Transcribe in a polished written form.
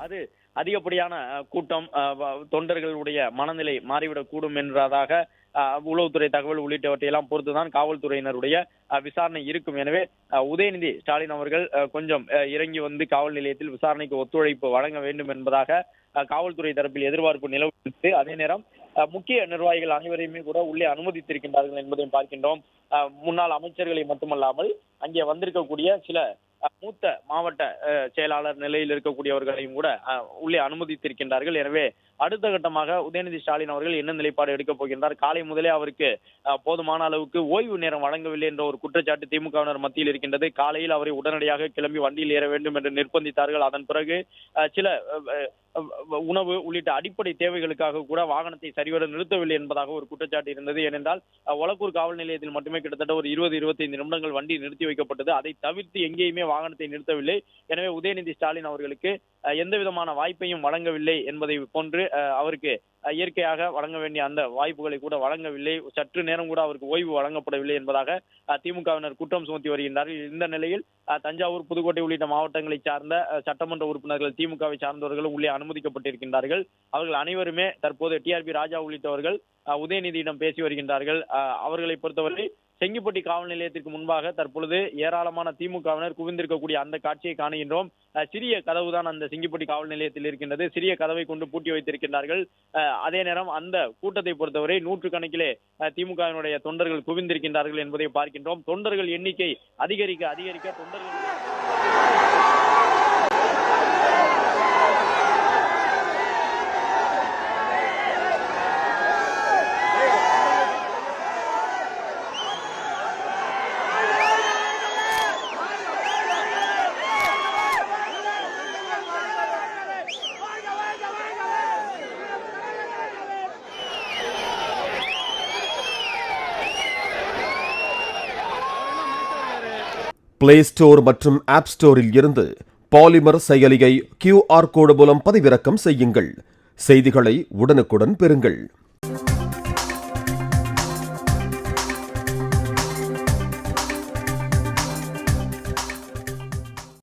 அது அதிகப்படியான கூட்டம் தொண்டர்களுடைய மனநிலை மாறிவிடக்கூடும் என்றதாக உளவுத்துறை தகவல் உள்ளிட்டவற்றையெல்லாம் பொறுத்துதான் காவல்துறையினருடைய விசாரணை இருக்கும். எனவே உதயநிதி ஸ்டாலின் அவர்கள் கொஞ்சம் இறங்கி வந்து காவல் நிலையத்தில் விசாரணைக்கு ஒத்துழைப்பு வழங்க வேண்டும் என்பதாக காவல்துறை தரப்பில் எதிர்பார்ப்பு நிலவுகிறது. அதே நேரம் முக்கிய நிர்வாகிகள் அனைவரையுமே கூட உள்ளே அனுமதித்திருக்கின்றார்கள் என்பதையும் பார்க்கின்றோம். முன்னாள் அமைச்சர்களை மட்டுமல்லாமல் அங்கே வந்திருக்கக்கூடிய சில மூத்த மாவட்ட செயலாளர் நிலையில் இருக்கக்கூடியவர்களையும் கூட உள்ளே அனுமதித்திருக்கின்றார்கள். எனவே அடுத்த கட்டமாக உதயநிதி ஸ்டாலின் அவர்கள் என்ன நிலைப்பாடு எடுக்கப் போகின்றார்? காலை முதலே அவருக்கு போதுமான அளவுக்கு ஓய்வு நேரம் வழங்கவில்லை என்ற ஒரு குற்றச்சாட்டு திமுகவினர் மத்தியில் இருக்கின்றது. காலையில் அவரை உடனடியாக கிளம்பி வண்டியில் ஏற வேண்டும் என்று நிர்பந்தித்தார்கள். அதன் பிறகு சில உணவு உள்ளிட்ட அடிப்படை தேவைகளுக்காக கூட வாகனத்தை சரிவர நிறுத்தவில்லை என்பதாக ஒரு குற்றச்சாட்டு இருந்தது. ஏனென்றால் ஒலக்கூர் காவல் நிலையத்தில் மட்டுமே கிட்டத்தட்ட ஒரு 20-25 நிமிடங்கள் வண்டி நிறுத்தி வைக்கப்பட்டது. அதை தவிர்த்து எங்கேயுமே வாகனத்தை நிறுத்தவில்லை. எனவே உதயநிதி ஸ்டாலின் அவர்களுக்கு எந்த விதமான வாய்ப்பையும் வழங்கவில்லை என்பதை போன்று அவருக்கு இயற்கையாக வழங்க வேண்டிய அந்த வாய்ப்புகளை கூட வழங்கவில்லை. சற்று நேரம் கூட அவருக்கு ஓய்வு வழங்கப்படவில்லை என்பதாக திமுகவினர் குற்றம் சுமத்தி வருகின்றார்கள். இந்த நிலையில் தஞ்சாவூர், புதுக்கோட்டை உள்ளிட்ட மாவட்டங்களை சார்ந்த சட்டமன்ற உறுப்பினர்கள், திமுகவை சார்ந்தவர்களும் உள்ளே அனுமதிக்கப்பட்டிருக்கின்றார்கள். அவர்கள் அனைவருமே தற்போது டிஆர்பி ராஜா உள்ளிட்டவர்கள் உதயநிதியிடம் பேசி வருகின்றார்கள். அவர்களை பொறுத்தவரை செங்கிப்பட்டி காவல் நிலையத்திற்கு முன்பாக தற்பொழுது ஏராளமான திமுகவினர் குவிந்திருக்கக்கூடிய அந்த காட்சியை காணுகின்றோம். சிறிய கதவுதான் அந்த செங்கிப்பட்டி காவல் நிலையத்தில் இருக்கின்றது. சிறிய கதவை கொண்டு பூட்டி வைத்திருக்கின்றார்கள். அதே நேரம் அந்த கூட்டத்தை பொறுத்தவரை நூற்றுக்கணக்கிலே திமுகவினுடைய தொண்டர்கள் குவிந்திருக்கின்றார்கள் என்பதை பார்க்கின்றோம். தொண்டர்கள் எண்ணிக்கை அதிகரிக்க தொண்டர்கள் பிளே ஸ்டோர் மற்றும் ஆப் ஸ்டோரில் இருந்து பாலிமர் செயலியை QR கோடு மூலம் பதிவிறக்கம் செய்யுங்கள். செய்திகளை உடனுக்குடன் பெறுங்கள்.